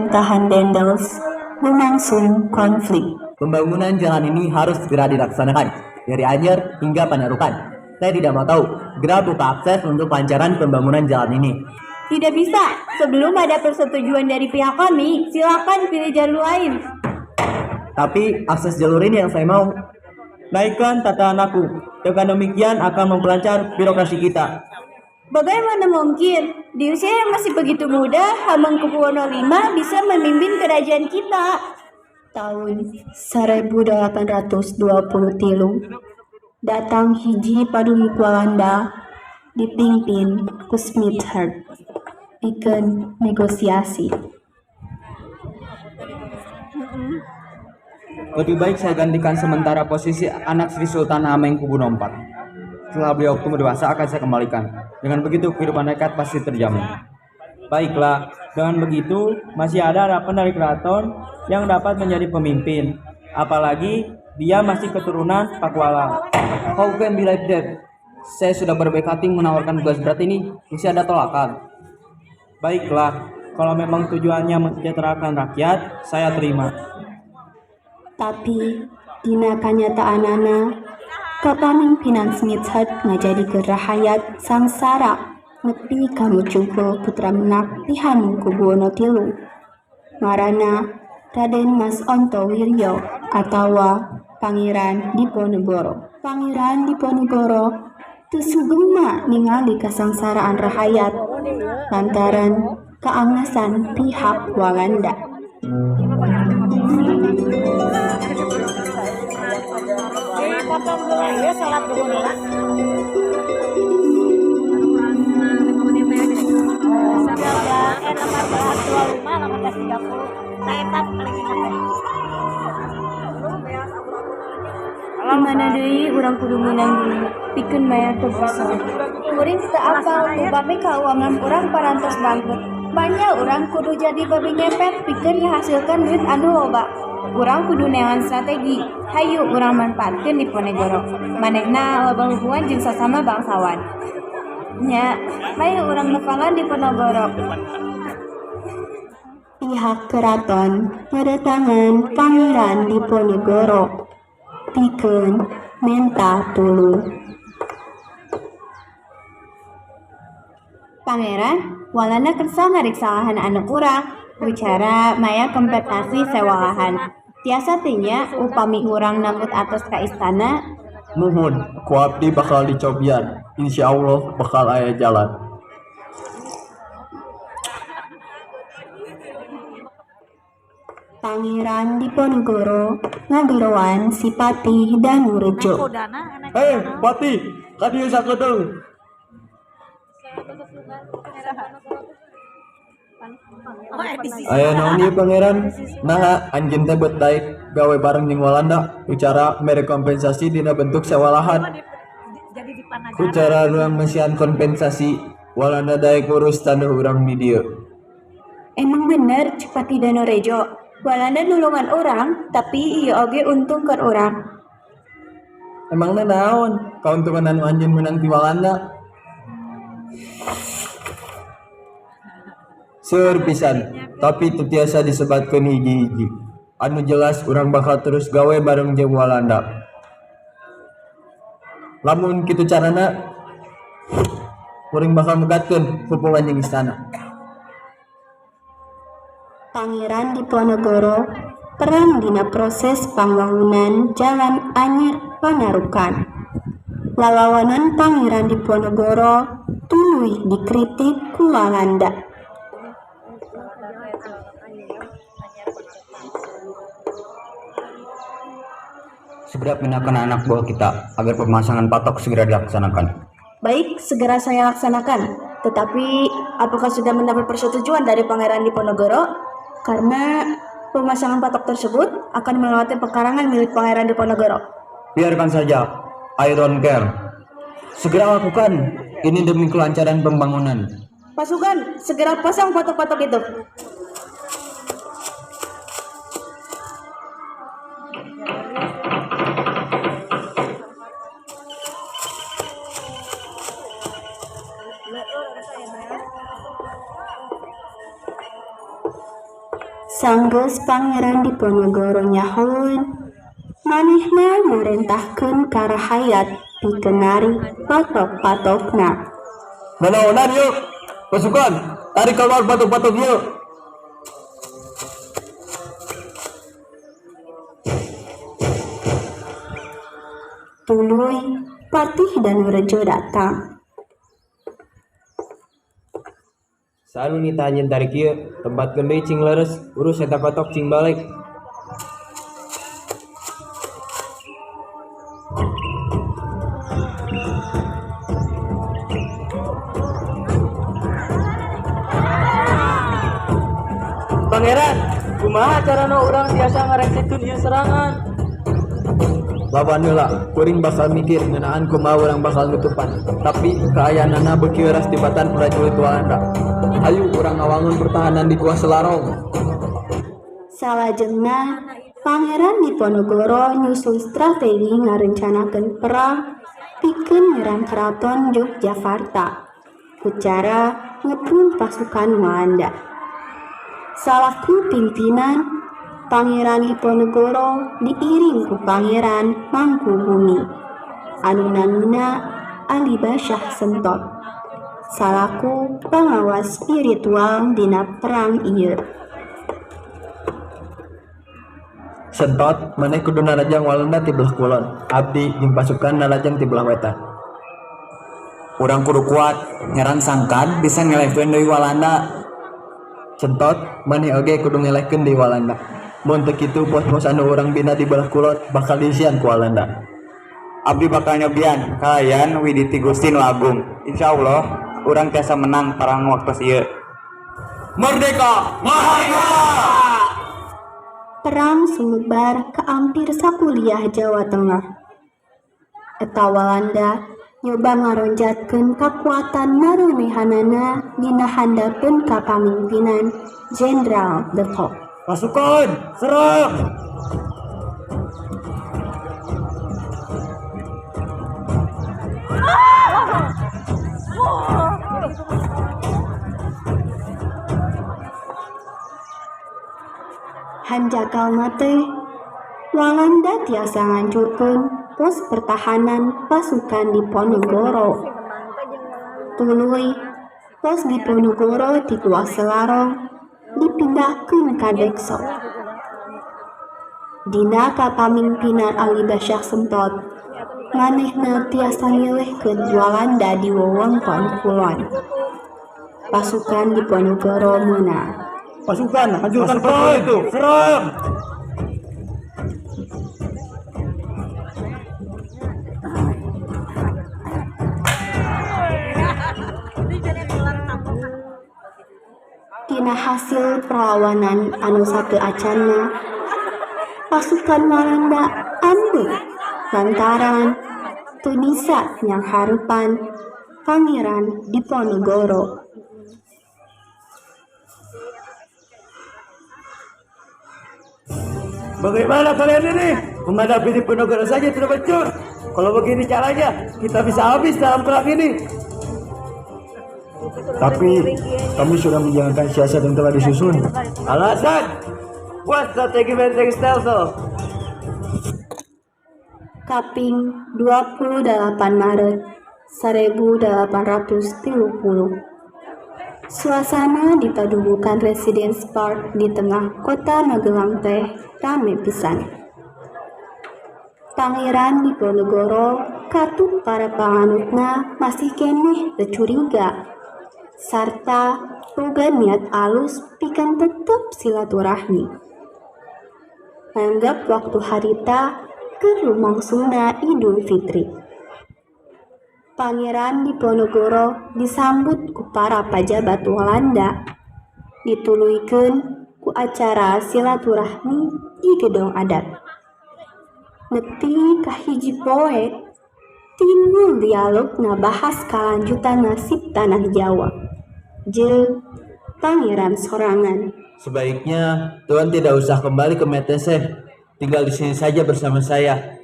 pemerintahan Dendels berlangsung konflik. Pembangunan jalan ini harus segera dilaksanakan, dari Anyer hingga Panarukan. Saya tidak mau tahu, segera buka akses untuk pelancaran pembangunan jalan ini. Tidak bisa, sebelum ada persetujuan dari pihak kami, silakan pilih jalur lain. Tapi akses jalur ini yang saya mau. Naikkan tata anakku, dengan demikian akan memperlancar birokrasi kita. Bagaimana mungkin? Di usia yang masih begitu muda, Hamengkubuwono V bisa memimpin kerajaan kita. Tahun 1823 datang hiji paduhi Walanda dipimpin ku Smithard bikin negosiasi. Lebih baik saya gantikan sementara posisi anak Sri Sultan Hamengkubuwono IV. Setelah beliau tumbuh dewasa akan saya kembalikan. Dengan begitu kehidupan nekat pasti terjamin. Baiklah, dengan begitu masih ada harapan dari keraton yang dapat menjadi pemimpin. Apalagi dia masih keturunan Pakuala. How can be like that? Saya sudah berbaik hati menawarkan tugas berat ini. Masih ada tolakan. Baiklah, kalau memang tujuannya mensejahterakan rakyat, saya terima. Tapi dina kanyataanana kepemimpinan Smithard ngajadi gerahayat sangsara nepi kamu jungkul putra menak di Hamengkubuwono III. Ngaranna Raden Mas Ontowiryo atawa Pangeran Diponegoro. Pangeran Diponegoro teu sugema ningali kasangsaraan rahayat lantaran keangasan pihak Walanda. Dimana deui urang kudu menang dulu, pikeun bayar tebusan. Kuring teu apal tu babe kauangan urang parantos bangkrut. Banyak urang kudu jadi babi ngepet pikeun ngahasilkeun duit anu loba. Urang kudu neangan strategi. Hayu urang manfaatkeun Diponegoro. Manehna loba hubungan jeung sasama bangsawan. Nya, bae urang nepangan Diponegoro. Pihak keraton mendatangan Pangeran Diponegoro pikeun menta tulung. Pangeran, walana kersa ngariksalahan anak urang. Bicara maya kompensasi sewa lahan. Tiasa tinya upami urang nambut atos ka istana. Nuhun, ku abdi bakal dicobian. Insya Allah bakal aya jalan. Pangeran Diponegoro ngagerowan si Patih Danurejo. Hei, Pati, kadieu sakedeung. Aya naon ieu pangeran? Nah, anjeun teh beut daek gawe bareng jeung Walanda, bicara mere kompensasi dina bentuk sewa lahan. Ku cara urang mesian kompensasi, Walanda daek urus taneuh urang di dieu. Emang bener Patih Danurejo. Walanda nulungan orang, tapi ieu oge untungkeun urang. Emangna naon? Kauntungan anu anjeun menang ti Walanda? Seueur pisan, tapi teu tiasa disebatkeun hiji-hiji. Anu jelas urang bakal terus gawe bareng jeung Walanda. Lamun kitu carana, urang bakal megatkeun hubungan jeung istana. Pangeran Diponegoro perang dina proses pambangunan Jalan Anyer Panarukan. Lalawanan Pangeran Diponegoro tuluy dikritik ku Walanda. Segera pindahkan anak buah kita agar pemasangan patok segera dilaksanakan. Baik, segera saya laksanakan. Tetapi, apakah sudah mendapat persetujuan dari Pangeran Diponegoro? Karena pemasangan patok tersebut akan melewati pekarangan milik Pangeran Diponegoro. Biarkan saja, I don't care. Segera lakukan, ini demi kelancaran pembangunan. Pasukan, segera pasang patok-patok itu. Sanggeus Pangeran Diponegoro nyahoeun, manehna marentahkeun karahayat pikenari patok-patokna. Nanaonan yuk, pasukan, tarik keluar patok-patok yuk. Tuluy, Patih dan Rejo datang. Salu nih tanyen tarik ieu, tempat deui cing leres, urus eta patok cing balik. Pangeran, kumaha carana urang biasa ngareksikeun ieu serangan? Lawan heula, kuring bakal mikir ngeunaan kumaha urang bakal nutupan. Tapi kaayanana beuki euras tibatan prajurit Walanda. Hayu urang ngawangun pertahanan di Gua Selarong. Salajengna, Pangeran Diponegoro nyusun strategi ngarencanakeun perang pikeun nyerang keraton Yogyakarta ku cara ngebun pasukan Walanda. Salaku pimpinan, Pangeran Diponegoro diiring ku Pangeran Mangkubumi, anu namina Alibasyah Sentot, salaku pengawas spiritual dina perang ieu. Sentot, maneh kudu narajang Walanda ti belah kulon. Abdi jeung pasukan narajang ti belah wetan. Urang kudu kuat, nyerang sangkan bisa ngelehkeun deui Walanda. Sentot, maneh oge kudu ngelehkeun di Walanda. Mun teu kitu pos-pos anu urang bina di belah kulon bakal diisian ku Walanda. Abdi bakal nyobian kalayan widiti Gusti nu Agung. Insyaallah urang tiasa menang perang waktos ieu. Merdeka! Merdeka! Perang sumebar ke hampir sakuliah Jawa Tengah. Eta Walanda nyoba ngaronjatkeun kakuatan marenehanana dina handapkeun kapamimpinan Jenderal De Kock. Pasukan, serang! Hanjakalna teh, Walanda tiasa ngancurkeun pos pertahanan pasukan Diponegoro. Tuluy, pos Diponegoro ti Gua Selarong dipindahkeun ka Dekso. Dina kapamimpinan Alibasyah Sentot, manehna tiasa ngilehkeun Walanda di wewengkon kulon. Pasukan Diponegoro meunang. Pasukan, hancurkan pasukan itu, serang! Tina hasil perlawanan anu sakeacanna, pasukan Walanda ambruk lantaran teu bisa nyangharepan Pangeran Diponegoro. Bagaimana kalian ini? Menghadapi Diponegoro saja tidak becus. Kalau begini caranya, kita bisa habis dalam perang ini. Tapi kami sudah menjalankan siasat yang telah disusun. Alasan? Buat strategi benteng stealth. Kaping 28 Maret 1830. Suasana di padubukan Residence Park di tengah kota Magelang teh rame pisan. Pangeran Diponegoro katut para panganutna masih keneh teu curiga sarta boga niat alus pikeun tetep silaturahmi. Anggap waktu harita keur lumangsungna Idul Fitri. Pangeran Diponegoro disambut ku para pajabat Walanda, dituluykeun ku acara silaturahmi di gedung adat. Nepi ka hiji poe, timbul dialog nabahas kalanjutan nasib tanah Jawa. Jeung Pangeran sorangan. Sebaiknya Tuhan tidak usah kembali ke Metese, tinggal di sini saja bersama saya.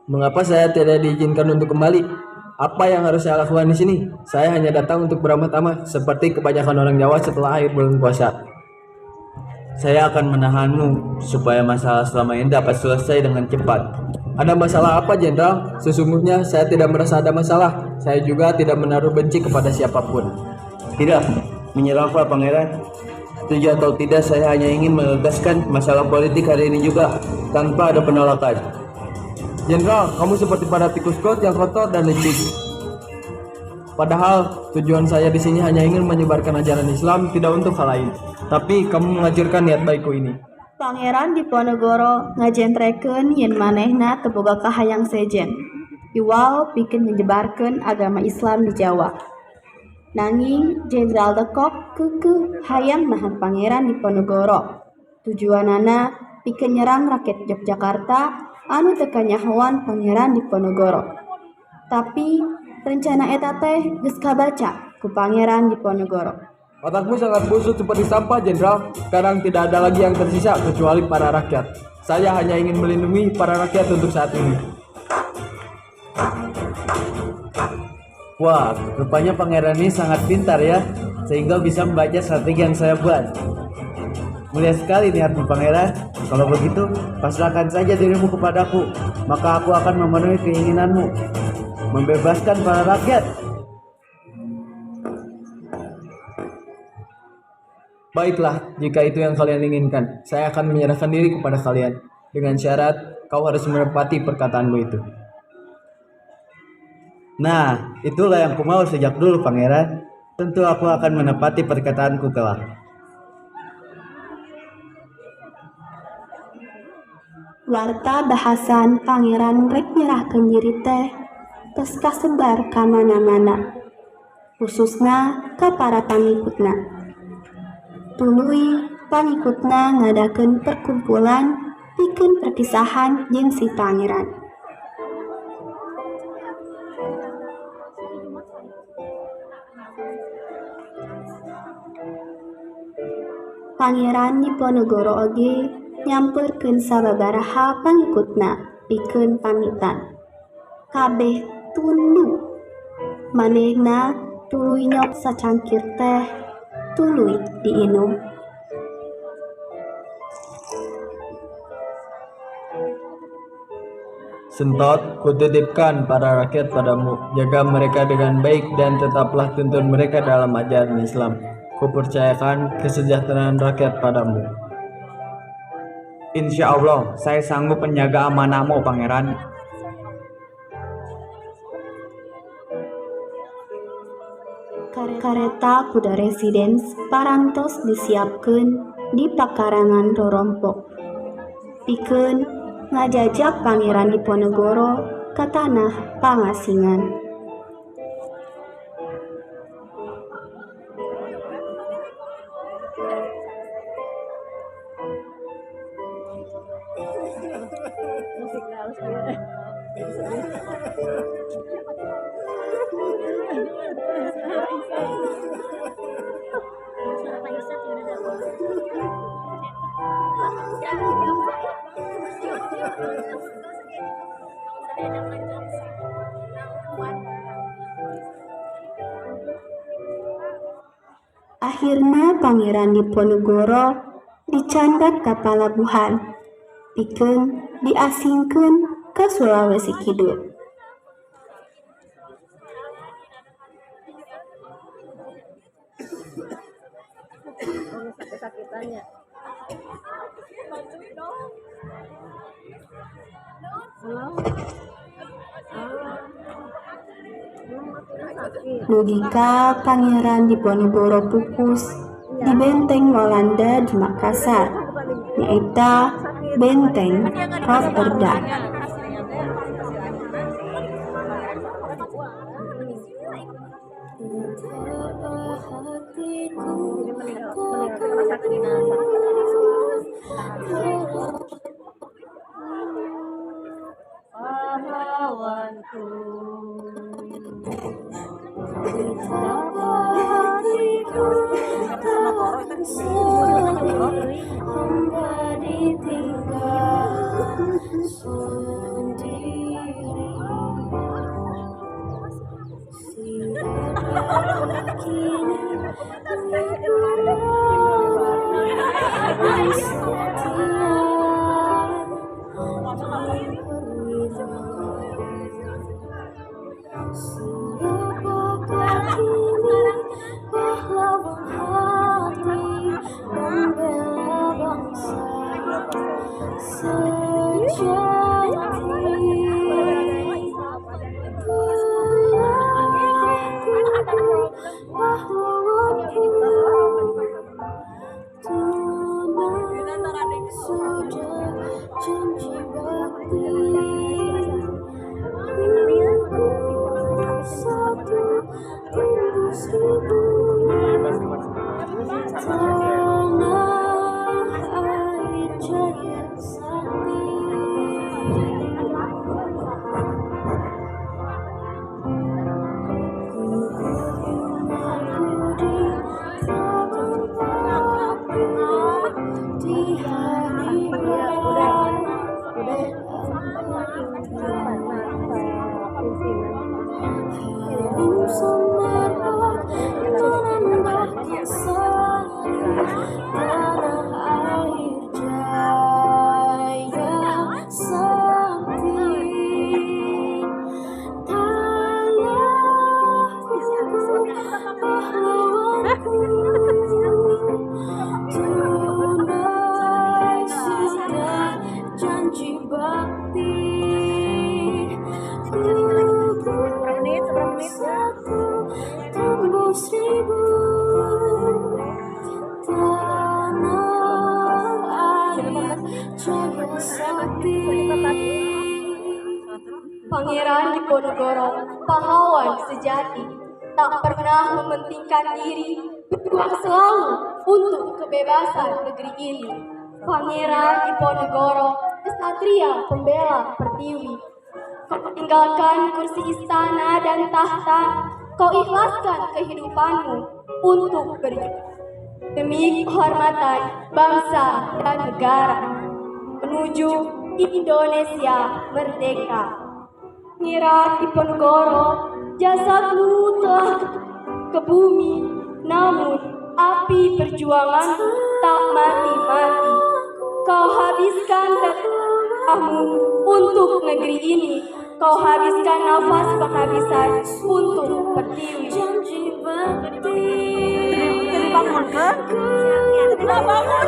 Mengapa saya tidak diizinkan untuk kembali? Apa yang harus saya lakukan di sini? Saya hanya datang untuk beramah-tamah, seperti kebanyakan orang Jawa setelah akhir bulan puasa. Saya akan menahanmu supaya masalah selama ini dapat selesai dengan cepat. Ada masalah apa, Jenderal? Sesungguhnya saya tidak merasa ada masalah. Saya juga tidak menaruh benci kepada siapapun. Tidak, menyerang Pak Pangeran. Setuju atau tidak, saya hanya ingin menegaskan masalah politik hari ini juga tanpa ada penolakan. Jenderal, kamu seperti para tikus got yang kotor dan licik. Padahal tujuan saya di sini hanya ingin menyebarkan ajaran Islam, tidak untuk hal lain. Tapi kamu menghancurkan niat baikku ini. Pangeran Diponegoro ngajentrekeun yen manehna teu boga kahayang sejen. Iwal pikeun menyebarkeun agama Islam di Jawa. Nanging Jenderal Dekok keukeuh hayang nahan Pangeran Diponegoro. Tujuanana pikeun nyerang rakyat Yogyakarta anu teu kanyahoan Pangeran Diponegoro. Tapi rencana eta teh geus kabaca ku Pangeran Diponegoro. Otakmu sangat busuk seperti sampah, Jenderal. Sekarang tidak ada lagi yang tersisa kecuali para rakyat. Saya hanya ingin melindungi para rakyat untuk saat ini. Wah, rupanya pangeran ini sangat pintar ya, sehingga bisa membaca strategi yang saya buat. Mulia sekali niatmu, pangeran. Kalau begitu, pasrahkan saja dirimu kepadaku, maka aku akan memenuhi keinginanmu, membebaskan para rakyat. Baiklah, jika itu yang kalian inginkan, saya akan menyerahkan diri kepada kalian. Dengan syarat, kau harus menepati perkataanmu itu. Nah, itulah yang kumau sejak dulu, Pangeran. Tentu aku akan menepati perkataanku kelak. Warta bahasan Pangeran rek nyerahkeun diri teh tos kasebar ka mana-mana, khususna ka para pangikutna. Tuluy pangikutna ngadakeun perkumpulan pikeun perpisahan jeung si pangeran. Pangeran Diponegoro oge nyamperkeun sababaraha pangikutna pikeun pamitan. Kabeh tunduk. Manehna tuluy nyok sacangkir teh, tuluy diinum. Sentot, kutitipkan para rakyat padamu, jaga mereka dengan baik dan tetaplah tuntun mereka dalam ajaran Islam. Kupercayakan kesejahteraan rakyat padamu. Insya Allah, saya sanggup menjaga amanahmu, Pangeran. Kareta kuda residence parantos disiapkeun di pakarangan rorompok. Pikeun ngajajak Pangeran Diponegoro ka tanah pangasingan. Akhirna Pangeran Diponegoro dicandat ka palabuhan, pikeun diasingkeun ka Sulawesi Kidul. Logika Pangeran Diponegoro pupus di benteng Walanda di Makassar, nyaeta Benteng Rotterdam. Pangeran Diponegoro, pahlawan sejati, tak pernah mementingkan diri, berjuang selalu untuk kebebasan negeri ini. Pangeran Diponegoro, kesatria pembela Pertiwi. Kau tinggalkan kursi istana dan tahta, kau ikhlaskan kehidupanmu untuk berjuang demi kehormatan bangsa dan negara menuju Indonesia merdeka. Pangeran Diponegoro, jasadmu telah ke bumi, namun api perjuangan tak mati-mati. Kau habiskan darahmu untuk negeri ini, kau habiskan nafas penghabisan untuk Pertiwi. Bangun kan? Tidak bangun.